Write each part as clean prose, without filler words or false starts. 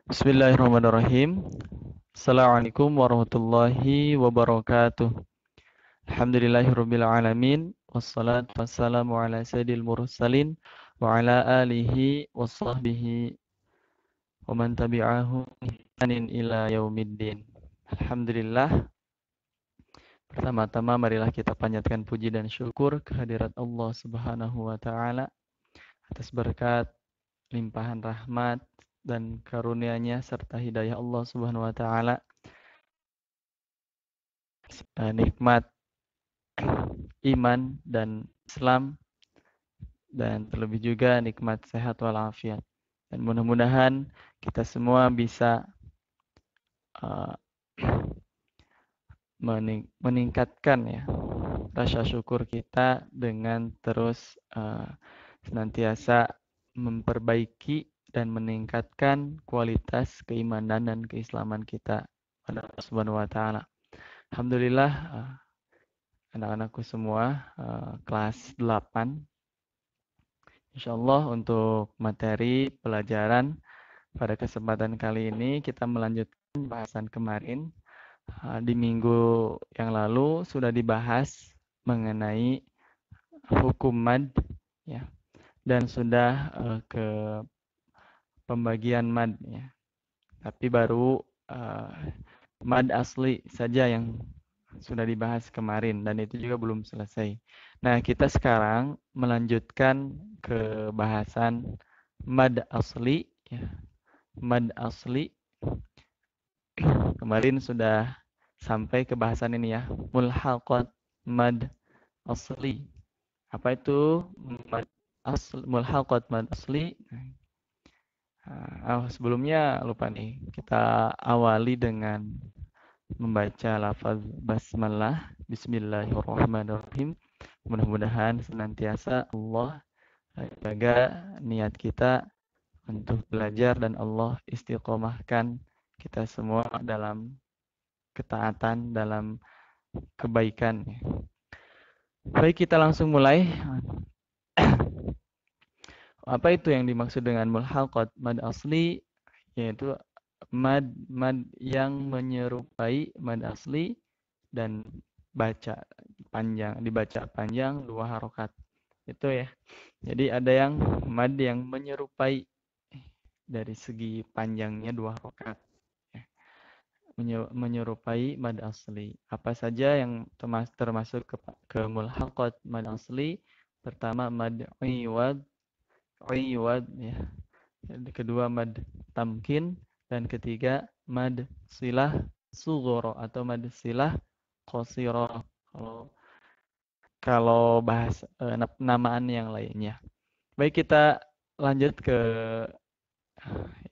Bismillahirrahmanirrahim. Assalamualaikum warahmatullahi wabarakatuh. Alhamdulillahirabbil alamin wassalatu wassalamu ala sayyidil mursalin wa ala alihi washabbihi wa man tabi'ahum bi ihsanin ila yaumiddin. Alhamdulillah. Pertama-tama marilah kita panjatkan puji dan syukur kehadirat Allah Subhanahu wa taala atas berkat limpahan rahmat dan karunia-Nya serta hidayah Allah Subhanahu wa taala, nikmat iman dan Islam, dan terlebih juga nikmat sehat walafiat. Dan mudah-mudahan kita semua bisa uh, meningkatkan ya rasa syukur kita dengan terus senantiasa memperbaiki dan meningkatkan kualitas keimanan dan keislaman kita pada Allah Subhanahu wa taala. Alhamdulillah, anak-anakku semua kelas 8. Insyaallah untuk materi pelajaran pada kesempatan kali ini kita melanjutkan bahasan kemarin. Di minggu yang lalu sudah dibahas mengenai hukum mad ya, dan sudah ke pembagian mad ya. Tapi baru mad asli saja yang sudah dibahas kemarin dan itu juga belum selesai. Nah, kita sekarang melanjutkan ke bahasan mad asli ya. Mad asli kemarin sudah sampai ke bahasan ini ya, mulhaqat mad asli. Apa itu mad asli, mulhaqat mad asli? Sebelumnya lupa nih, kita awali dengan membaca lafaz basmalah, bismillahirrahmanirrahim. Mudah-mudahan senantiasa Allah jaga niat kita untuk belajar dan Allah istiqomahkan kita semua dalam ketaatan, dalam kebaikan. Baik, kita langsung mulai. Apa itu yang dimaksud dengan mulhaqat mad asli? Yaitu mad yang menyerupai mad asli dan dibaca panjang 2 harokat. Itu ya. Jadi ada yang mad yang menyerupai dari segi panjangnya 2 harokat. Menyerupai mad asli. Apa saja yang termasuk ke mulhaqat mad asli? Pertama mad iwad ya. Kedua mad tamkin, dan ketiga mad silah sughra atau mad silah qasira. Kalau bahas namaan yang lainnya. Baik, kita lanjut ke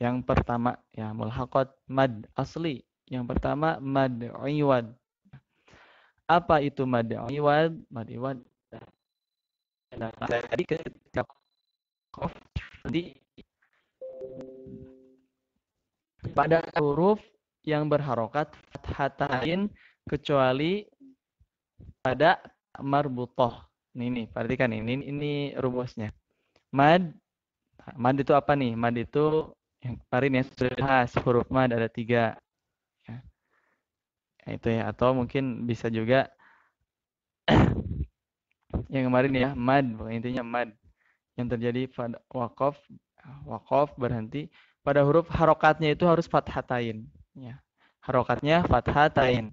yang pertama ya, mulhaqat mad asli. Yang pertama mad iwad. Apa itu mad iwad? Mad iwad tadi ketika qaf di pada huruf yang berharokat fathatain kecuali pada marbutoh. Ini perhatikan ini rumusnya. Mad itu apa nih? Mad itu yang kemarin ya sudah bahas, huruf mad ada 3. Ya. Itu ya, atau mungkin bisa juga yang kemarin ya, mad, intinya mad yang terjadi pada waqaf berhenti pada huruf harokatnya itu harus fathatain ya. Harokatnya fathatain.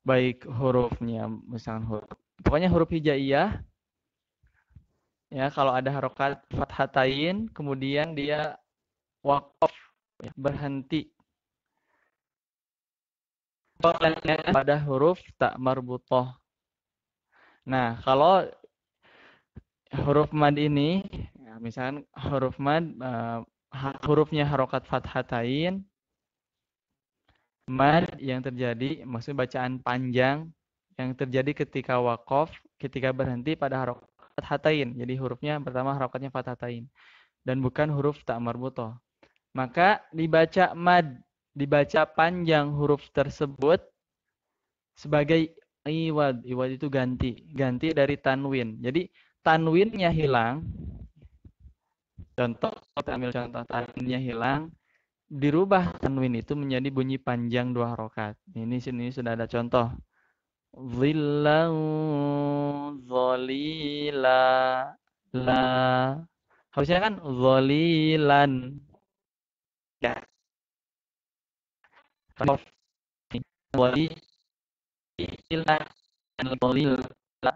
Baik hurufnya misalkan pokoknya huruf hijaiyah ya, kalau ada harokat fathatain kemudian dia waqaf ya, berhenti pada huruf tak marbutoh. Nah, kalau huruf mad ini ya, misalkan huruf mad hurufnya harokat fathatain, mad yang terjadi maksudnya bacaan panjang yang terjadi ketika waqaf, ketika berhenti pada harokat fathatain. Jadi hurufnya pertama harokatnya fathatain dan bukan huruf tak marbutoh. Maka dibaca mad, dibaca panjang huruf tersebut sebagai iwad. Iwad itu ganti dari tanwin. Jadi tanwinnya hilang. Contoh, kita ambil contoh tanwinnya hilang, dirubah tanwin itu menjadi bunyi panjang 2 harokat. Ini sini sudah ada contoh. Zillan zalila la. Harusnya kan zalilan. Ya, zalilan zalila.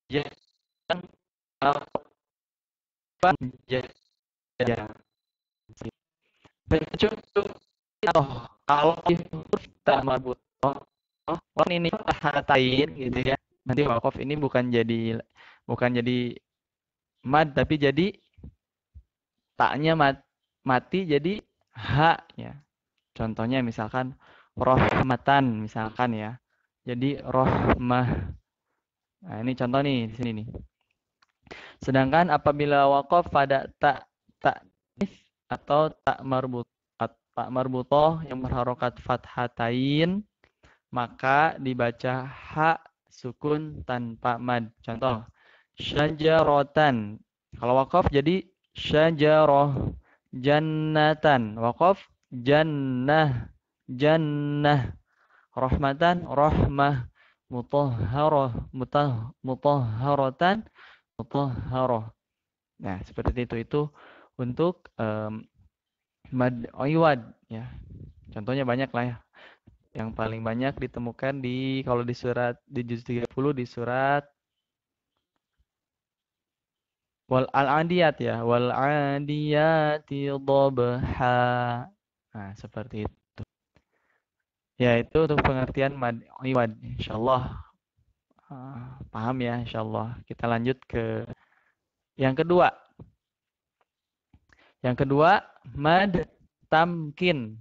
Jangan apa ya. Contoh kalau huruf tak marbut kan ini hatain gitu ya. Nanti wakaf ini bukan jadi mad tapi jadi taknya mati jadi ha ya. Contohnya misalkan rohmatan misalkan ya. Jadi rohmah. Nah, ini contoh nih di sini nih. Sedangkan apabila wakaf pada tak atau tak marbutoh yang berharokat fathatain, maka dibaca ha sukun tanpa mad. Contoh, syajarotan. Kalau wakaf jadi syajaroh. Jannatan. Wakaf jannah. Jannah. Rahmatan rahmah. Mutahharatan mutahharah. Nah, seperti itu. Itu untuk mad iwad ya. Contohnya banyak lah ya. Yang paling banyak ditemukan kalau di surat di juz 30 di surat wal al-adiyat ya, wal adiyati dhabha. Nah, seperti itu. Ya, itu untuk pengertian mad iwad. Insyaallah paham ya insyaallah. Kita lanjut ke yang kedua. Yang kedua, mad tamkin.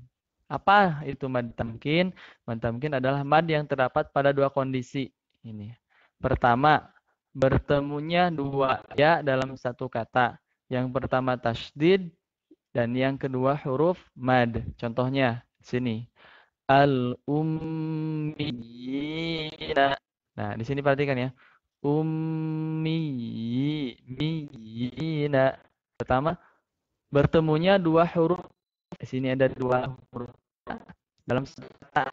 Apa itu mad tamkin? Mad tamkin adalah mad yang terdapat pada dua kondisi. Ini. Pertama, bertemunya dua ya dalam satu kata. Yang pertama tasydid dan yang kedua huruf mad. Contohnya sini. Al-ummiyina. Nah, di sini perhatikan ya. Ummiyina. Pertama, bertemunya dua huruf. Di sini ada dua huruf dalam kata.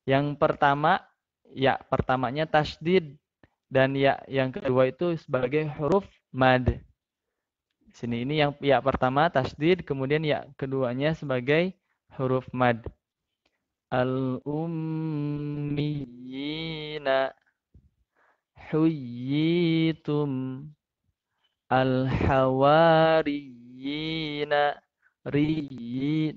Yang pertama, ya pertamanya tasdid dan ya yang kedua itu sebagai huruf mad. Sini ini yang ya pertama tasdid, kemudian ya keduanya sebagai huruf mad. Al-ummiyina huyyitum al-hawariyina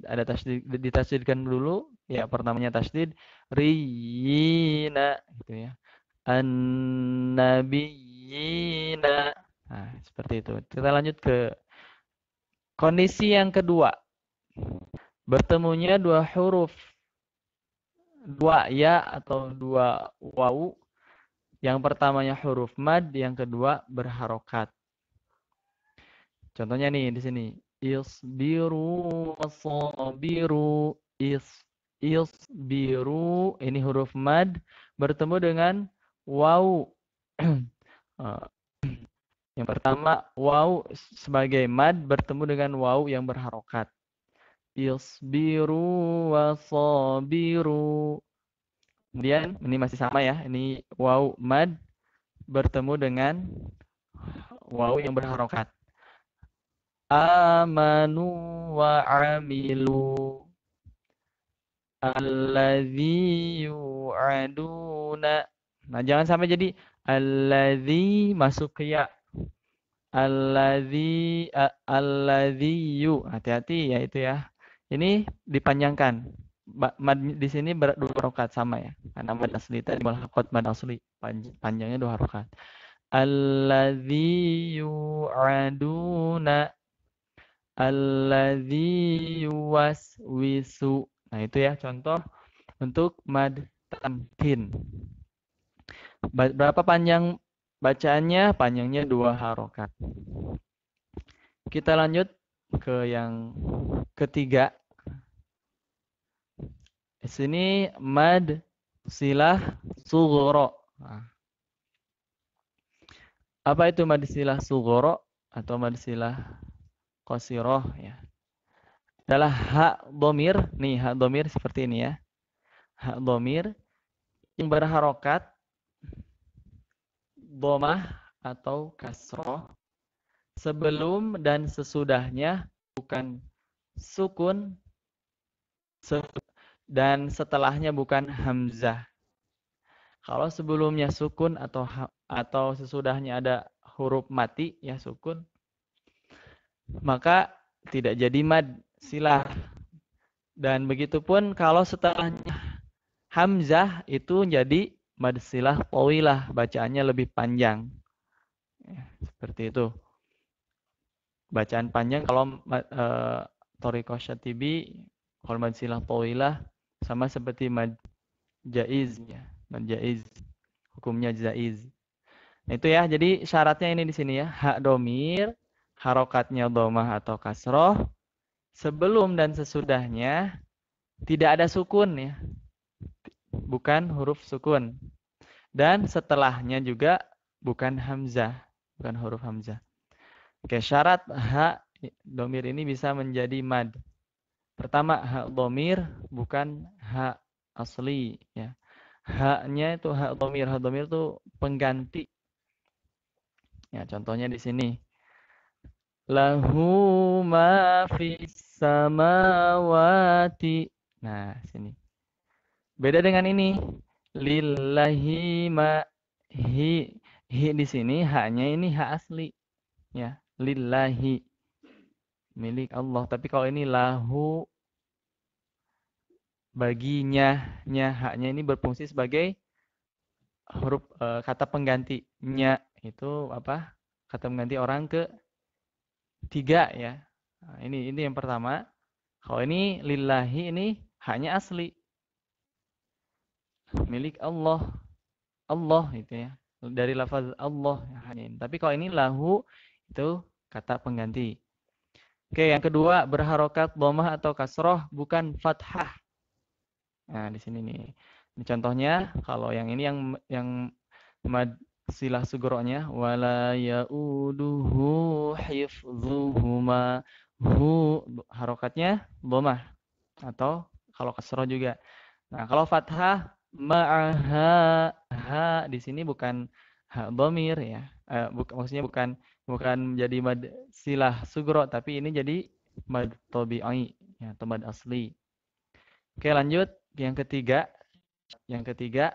ada tasdid, ditasdidkan dulu ya pertamanya tasdid riyina gitu ya an-nabiyina. Nah, seperti itu. Kita lanjut ke kondisi yang kedua. Bertemunya dua huruf, dua ya atau dua wawu. Yang pertamanya huruf mad, yang kedua berharokat. Contohnya nih di sini. Isbiru wasabiru isbiru ini huruf mad bertemu dengan waw. Yang pertama waw sebagai mad bertemu dengan waw yang berharokat. Isbiru wasabiru. Kemudian ini masih sama ya. Ini waw mad bertemu dengan waw yang berharokat. Amanu wa amilu alladzi yu'aduna. Nah, jangan sampai jadi alladzi masuk ke ya. Alladzi hati-hati ya itu ya. Ini dipanjangkan. Mad di sini dua harokat sama ya. Karena mad asli tadi mulhaqat mad asli panjangnya dua harokat. Alladzi yu'aduna alladzi yuwaswisu. Nah, itu ya contoh untuk mad tamkin. Berapa panjang bacaannya? Panjangnya dua harokat. Kita lanjut ke yang ketiga. Di sini mad silah sughra. Nah, apa itu mad silah sughra atau mad silah qasirah ya? adalah hak domir. Nih, hak domir seperti ini ya. Hak domir yang berharokat domah atau kasroh sebelum dan sesudahnya bukan sukun dan setelahnya bukan hamzah. Kalau sebelumnya sukun atau sesudahnya ada huruf mati ya sukun, maka tidak jadi mad silah. Dan begitupun kalau setelahnya hamzah itu jadi mad silah tawilah, bacaannya lebih panjang. Ya, seperti itu. Bacaan panjang kalau Thoriqah Syatibi, kalau mad silah tawilah sama seperti mad jaiz ya, mad jaiz. Hukumnya jaiz. Nah, itu ya. Jadi syaratnya ini di sini ya. Hak domir, harokatnya domah atau kasroh, sebelum dan sesudahnya tidak ada sukun ya. Bukan huruf sukun. Dan setelahnya juga bukan hamzah. Bukan huruf hamzah. Oke, syarat hak domir ini bisa menjadi mad. Pertama, hak domir bukan hak asli ya. Haknya itu hak domir. Hak domir itu pengganti. Ya, contohnya di sini. Lahu ma fis samawati. Nah, sini. Beda dengan ini. Lillahi ma hi di sini haknya ini hak asli ya. Lillahi milik Allah. Tapi kalau ini lahu baginya haknya ini berfungsi sebagai huruf kata penggantinya itu apa? Kata pengganti orang ketiga ya. Nah, ini yang pertama. Kalau ini lillahi ini haknya asli milik Allah. Allah itu ya. Dari lafaz Allah hanya ini. Tapi kalau ini lahu itu kata pengganti. Oke, yang kedua berharokat dhammah atau kasroh bukan fathah. Nah, di sini nih. Ini contohnya kalau yang ini yang mad silah sugronya wala yauduhu hifdzuhuma hu harokatnya dhammah atau kalau kasroh juga. Nah, kalau fathah ma'aha ha di sini bukan ha dhamir ya. Maksudnya bukan jadi mad silah sugro tapi ini jadi mad tabi'i ya atau mad asli. Oke, lanjut yang ketiga. Yang ketiga,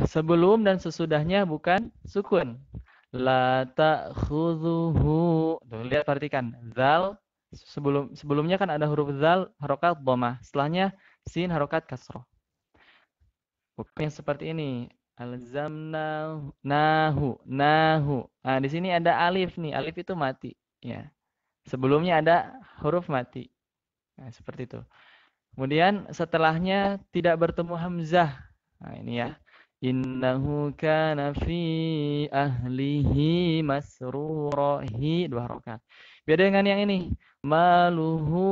sebelum dan sesudahnya bukan sukun. La ta'khudhuhu. Tuh, lihat perhatikan. Zal sebelumnya kan ada huruf zal harokat dhammah. Setelahnya sin harokat kasroh. Bukan yang seperti ini. Alzamnahu nahu. Nah, di sini ada alif nih. Alif itu mati, ya. Sebelumnya ada huruf mati. Nah, seperti itu. Kemudian setelahnya tidak bertemu hamzah. Nah, ini ya. Innahu kana fi ahlihi masrurahi dua harakat. Beda dengan yang ini. Maluhu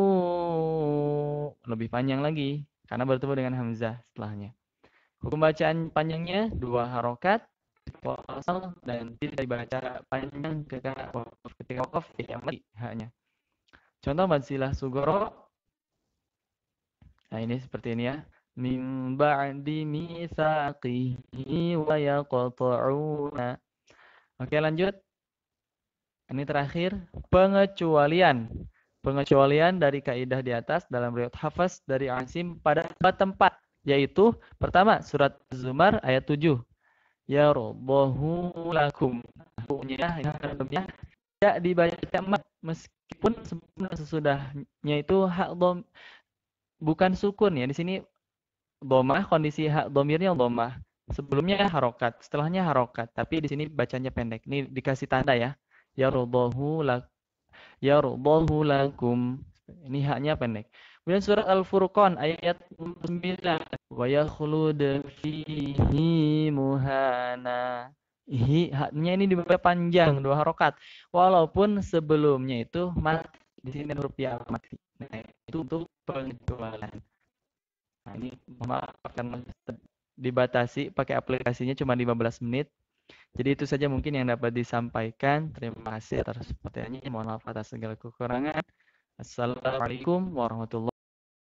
lebih panjang lagi karena bertemu dengan hamzah setelahnya. Hukum bacaan panjangnya dua harokat wasal dan tidak dibaca panjang ketika wakaf tidak mati hanya. Contoh masilah sugoro. Nah ini seperti ini ya. Min ba'di mitsaqihi wa yaqta'una. Oke lanjut. Ini terakhir pengecualian. Pengecualian dari kaidah di atas dalam riwayat Hafs dari Asim pada tempat yaitu pertama surat Zumar ayat 7. Ya Rabbahu lakum. Hukumnya tidak dibaca mat meskipun sebelum sesudahnya itu hak dom bukan sukun ya. Di sini domah kondisi hak domirnya domah. Sebelumnya harokat, setelahnya harokat. Tapi di sini bacanya pendek. Ini dikasih tanda ya. Ya Rabbahu lakum. Ini haknya pendek. Kemudian surat Al-Furqan ayat 9. Wa yakhlud fihi muhana. Haknya ini dibaca panjang, dua harokat. Walaupun sebelumnya itu mati. Di sini huruf ya mati. Nah, itu untuk pengecualian. Nah, ini maaf karena dibatasi pakai aplikasinya cuma 15 menit. Jadi itu saja mungkin yang dapat disampaikan. Terima kasih atas pertanyaannya. Mohon maaf atas segala kekurangan. Assalamualaikum warahmatullahi